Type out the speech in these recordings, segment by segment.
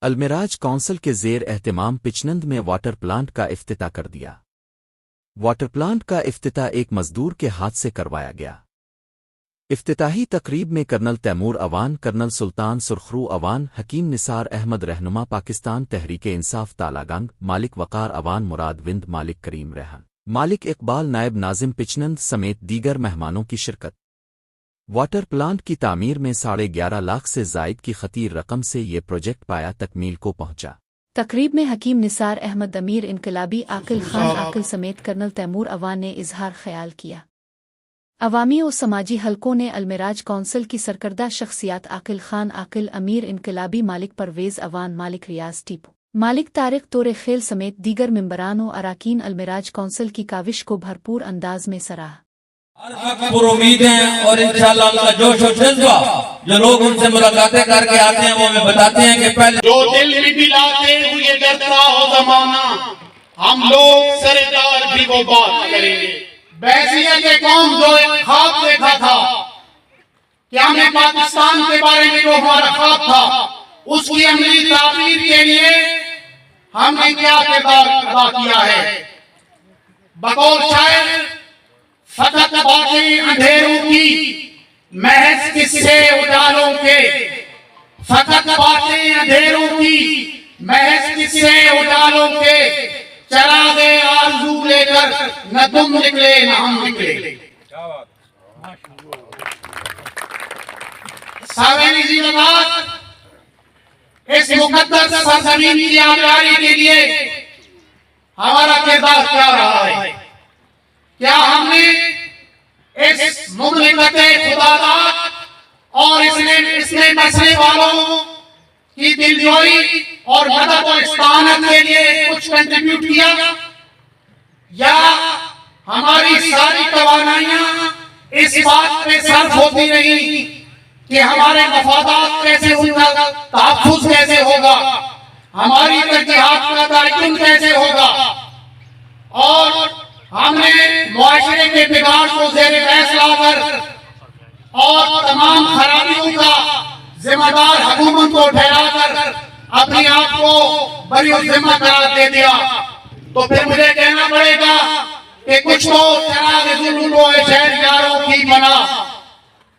المراج council کے زیر اہتمام پچنند میں واٹر پلانٹ کا افتتاح کر دیا۔ واٹر پلانٹ کا افتتاح ایک مزدور کے ہاتھ سے کروایا گیا۔ افتتاحی تقریب میں کرنل تیمور اوان، کرنل سلطان سرخرو اوان، حکیم نثار احمد رہنما پاکستان تحریک انصاف تالہ گنگ، مالک وقار اوان، مراد وند، مالک کریم ریحان، مالک اقبال، نائب ناظم پچنند سمیت دیگر مہمانوں کی شرکت۔ واٹر پلانٹ کی تعمیر میں 11.5 لاکھ سے زائد کی خطیر رقم سے یہ پروجیکٹ پایا تکمیل کو پہنچا۔ تقریب میں حکیم نثار احمد، امیر انقلابی عاقل خان عاقل سمیت کرنل تیمور اوان نے اظہار خیال کیا۔ عوامی و سماجی حلقوں نے المراج کونسل کی سرکردہ شخصیات عاقل خان عاقل، امیر انقلابی، مالک پرویز اوان، مالک ریاض ٹیپو، مالک طارق طور خیل سمیت دیگر ممبران و اراکین المراج کونسل کی کاوش کو بھرپور انداز میں سراہا۔ پر امید ہیں اور انشاءاللہ اللہ جوش و جذبہ جو لوگ ان سے ملاقاتیں کر کے آتے ہیں وہ ہمیں بتاتے ہیں کہ پہلے جو دل میں دلاتے ہوئے ڈرتا ہو زمانہ، ہم لوگ سردار بھی وہ بات کریں گے۔ بیسیت قوم جو ایک خواب دیکھا تھا کہ ہمیں پاکستان کے بارے میں جو ہمارا خواب تھا اس کی عملی تعبیر کے لیے ہم نے کیا کردار ادا کیا ہے۔ بقول شاعر، فقط باتیں اندھیروں کی، محض قصے اجالوں کے، فقط باتیں اندھیروں کی، محض قصے اجالوں کے، چراغ آرزو لے کر نہ تم نکلے نہ ہم نکلے۔ سامعین زندگی، اس مقدس سرزمین کی آبیاری کے لیے ہمارا کردار کیا رہا ہے؟ کیا ہم نے اس مملکت خداداد اور اس میں بسنے والوں کی دلجوئی اور مدد و استعانت کے لیے کچھ کنٹریبیوٹ کیا، یا ہماری ساری توانائیاں اس بات پہ صرف ہوتی رہی کہ ہمارے مفادات کیسے، ان کا تحفظ کیسے ہوگا، ہماری ترجیحات کا تعین کیسے ہوگا، اور ہم نے معاشرے کے بگاڑ کو زیر بحث لا کر اور تمام خرابیوں کا ذمہ دار حکومت کو ٹھہرا کر اپنے آپ کو بری ذمہ قرار دے دیا، تو پھر مجھے کہنا پڑے گا کہ کچھ تو چراغ ظلم کو ہے شہر یاروں کی پناہ،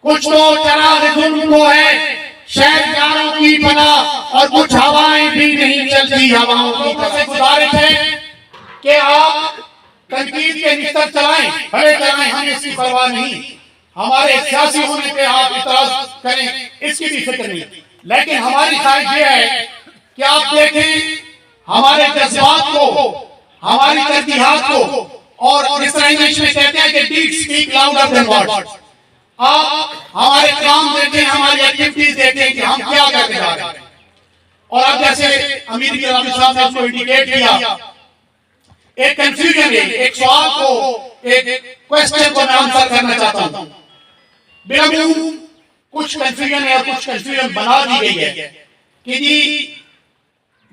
کچھ تو چراغ ظلم کو ہے شہر یاروں کی پناہ، اور کچھ ہوائیں بھی نہیں چلتی ہواؤں کی طرح۔ گزارش ہے کہ آپ تنقید کے نشتر چلائیں، بڑے چلائیں، ہم اس کی پرواہ نہیں، ہمارے سیاسی ہونے پہ آپ اعتراض کریں اس کی بھی فکر نہیں، لیکن ہماری خواہش یہ ہے کہ آپ دیکھیں ہمارے جذبات کو، ہماری ترجیحات کو، اور جس طرح انگلش میں کہتے ہیں کہ deeds speak louder than words, آپ ہمارے کام دیکھیں، ہماری ایکٹیویٹیز دیکھیں کہ ہم کیا کرنے جا رہے ہیں۔ اور اب جیسے امیر انقلابی صاحب نے اس کو انڈیکیٹ کیا، ایک کنفیوژن ہے، ایک سوال کو، ایک کوئسچن کو میں آنسر کرنا چاہتا ہوں۔ بالعموم کچھ کنفیوژن ہے اور کچھ کنفیوژن بنا دی گئی ہے کہ جی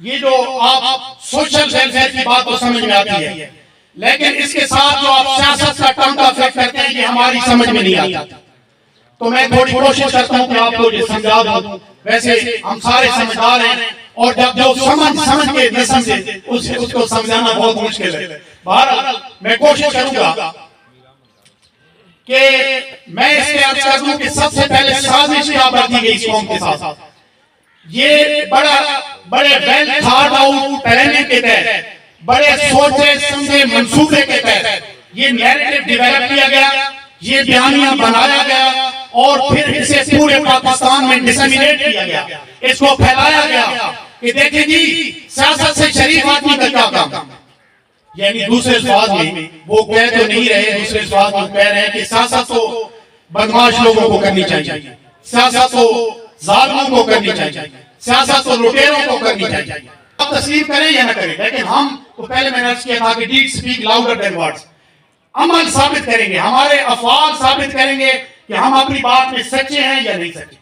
یہ جو آپ سوشل ویلفیئر کی بات تو سمجھ میں آتی ہے، لیکن اس کے ساتھ جو آپ سیاست کا ٹانکا فیک کرتے ہیں یہ ہماری سمجھ میں نہیں آتی۔ تو میں تھوڑی کوشش کرتا ہوں کہ آپ کو یہ سمجھا دوں، ویسے ہم سارے سمجھدار ہیں، اور جب جو سمجھ کے نہ سمجھے اس کو سمجھانا بہت مشکل ہے۔ بہرحال میں کوشش کروں گا کہ میں اس کے عرض کر دوں کہ سب سے پہلے سازش کیا برتی گئی اس قوم کے ساتھ، یہ بڑے ویل تھاٹ آؤٹ پلاننگ کے تحت، بڑے سوچے سمجھے منصوبے کے تحت یہ نیریٹو ڈیولپ کیا گیا، یہ بیانیہ بنایا گیا، اور پھر اسے پورے پاکستان میں ڈسیمینیٹ کیا گیا، اس کو پھیلایا گیا کہ دیکھیں جی سیاست سے شریف آدمی کا کیا کام۔ یعنی دوسرے الفاظ میں وہ کہہ تو نہیں رہے، دوسرے الفاظ میں کہہ رہے ہیں کہ سیاست تو بدماش لوگوں کو کرنی چاہیے، سیاست تو ظالموں کو کرنی چاہیے، سیاست تو لٹیروں کو کرنی چاہیے۔ آپ تسلیم کریں یا نہ کریں، لیکن ہم تو پہلے میں نے عرض کیا تھا کہ deeds speak louder than words, عمل ثابت کریں گے، ہمارے افعال ثابت کریں گے کہ ہم اپنی بات میں سچے ہیں یا نہیں سچے،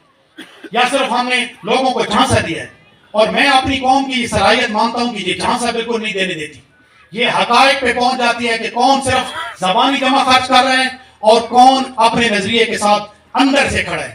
یا صرف ہم نے لوگوں کو جھانسا دیا ہے۔ اور میں اپنی قوم کی صلاحیت مانتا ہوں کہ یہ جھانسا بالکل نہیں دینے دیتی، یہ حقائق پہ پہنچ جاتی ہے کہ کون صرف زبانی جمع خرچ کر رہے ہیں اور کون اپنے نظریے کے ساتھ اندر سے کھڑا ہے۔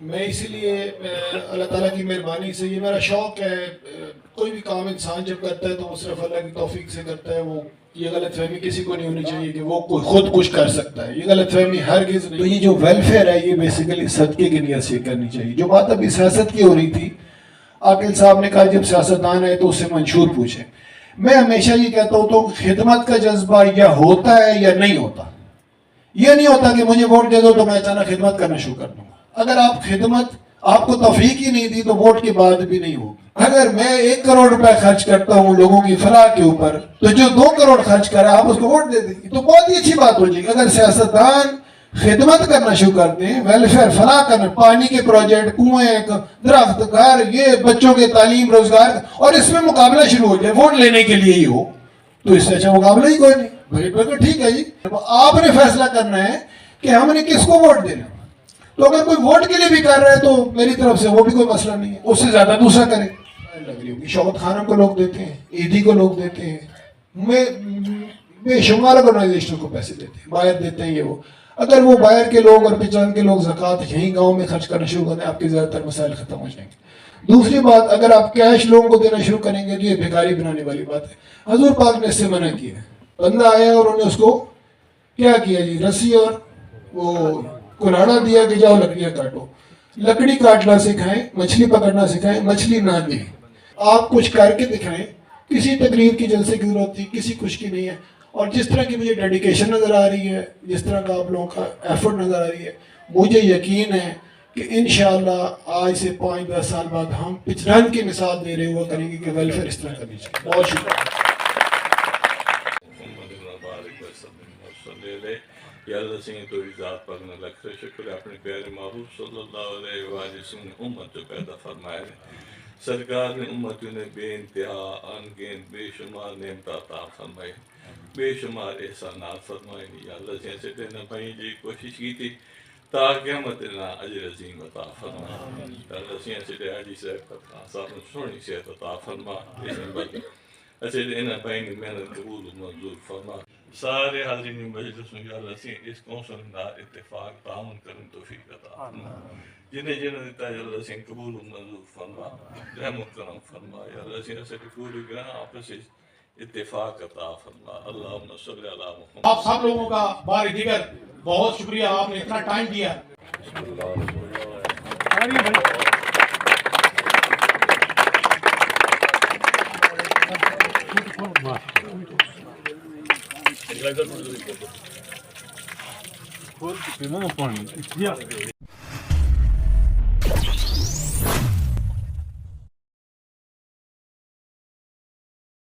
میں اسی لیے اللہ تعالیٰ کی مہربانی سے یہ میرا شوق ہے. کوئی بھی کام انسان جب کرتا ہے تو وہ صرف اللہ کی توفیق سے کرتا ہے. وہ یہ غلط فہمی کسی کو نہیں ہونی چاہیے کہ وہ خود کچھ کر سکتا ہے. یہ غلط فہمی ہرگز نہیں. تو یہ جو ویلفیئر ہے یہ بیسیکلی صدقے کی نیت سے کرنی چاہیے. جو بات ابھی سیاست کی ہو رہی تھی, عاقل صاحب نے کہا جب سیاستدان ہے تو اس سے منشور پوچھیں. میں ہمیشہ یہ کہتا ہوں تو خدمت کا جذبہ یا ہوتا ہے یا نہیں ہوتا. یہ نہیں ہوتا کہ مجھے ووٹ دے دو تو میں اچانک خدمت کرنا شروع کر دوں گا. اگر آپ خدمت آپ کو توفیق ہی نہیں دی تو ووٹ کے بعد بھی نہیں ہوگی. اگر میں 1 کروڑ روپے خرچ کرتا ہوں لوگوں کی فلاح کے اوپر تو جو 2 کروڑ خرچ کرا آپ اس کو ووٹ دے دیں گے تو بہت ہی اچھی بات ہو جائے گی. اگر سیاستدان خدمت کرنا شروع کر دیں, ویلفیئر فلاح کرنا, پانی کے پروجیکٹ, کنویں, درخت, گھر, یہ بچوں کے تعلیم, روزگار, اور اس میں مقابلہ شروع ہو جائے ووٹ لینے کے لیے ہی ہو تو اس سے اچھا مقابلہ ہی کوئی نہیں. بھائی ٹھیک ہے جی, آپ نے فیصلہ کرنا ہے کہ ہم نے کس کو ووٹ دینا. تو اگر کوئی ووٹ کے لیے بھی کر رہا ہے تو میری طرف سے وہ بھی کوئی مسئلہ نہیں ہے, اس سے زیادہ دوسرا کرے. لگ رہی ہوگی شوکت خانم کو لوگ دیتے ہیں, عیدی کو لوگ دیتے ہیں, بے شمار آرگنائزیشنوں کو پیسے دیتے ہیں, باہر دیتے ہیں. یہ وہ اگر وہ باہر کے لوگ اور پہچان کے لوگ زکوٰۃ یہیں گاؤں میں خرچ کرنا شروع کریں آپ کے زیادہ تر مسائل ختم ہو جائیں گے. دوسری بات, اگر آپ کیش لوگوں کو دینا شروع کریں گے تو یہ بھکاری بنانے والی بات ہے. حضور پاک نے اس سے منع کیا ہے. بندہ آیا اور انہوں نے اس کو کیا کیا جی, رسی اور وہ کلاڑا دیا کہ جاؤ لکڑیاں کاٹو. لکڑی کاٹنا سکھائیں, مچھلی پکڑنا سکھائیں, مچھلی نہ دیں. آپ کچھ کر کے دکھائیں. کسی تقریر کی جلسے کی ضرورت نہیں, کسی کچھ کی نہیں ہے. اور جس طرح کی مجھے ڈیڈیکیشن نظر آ رہی ہے, جس طرح کا آپ لوگوں کا ایفرٹ نظر آ رہی ہے, مجھے یقین ہے کہ انشاءاللہ آج سے 5-10 سال بعد ہم پچرن کی مثال دے رہے ہوا کریں گے کہ ویلفیئر اس طرح کرنی چاہیے. بہت شکریہ. یا اللہ سنگھ تو ذات پاک نے لکھ شکر اپنے پیارے محبوب صلی اللہ علیہ وآلہ وسلم نے امت جو پیدا فرمائے. سرکار نے امتوں نے بے انتہا انگنت بے شمار نعمت عطا فرمائے, بے شمار احسانات فرمائے. یا اللہ سے ایسے دینا بھائی جی کوشش کی تھی تاکہ ہم اتنا اجر عظیم عطا فرمائے. اللہ سے ایسے دے حاجی صاحب نے سونی صحت عطا فرمائے. اچھے دینا بھائی نے محنت قبول و منظور فرما. سارے حاضرین مجلس میں یا اللہ سے اس کونسل میں اتفاق تعاون کرنے توفیق عطا فرما. جنہیں دیتا ہے اللہ سے قبول و منظور فرما, رحم و کرم فرما. یا اللہ سے ایسے پوری گرہ آپس اتفاق عطا فرما. اللہم صلی علی محمد. آپ سب لوگوں کا بار دیگر بہت شکریہ, آپ نے اتنا ٹائم دیا. Vamos pôr.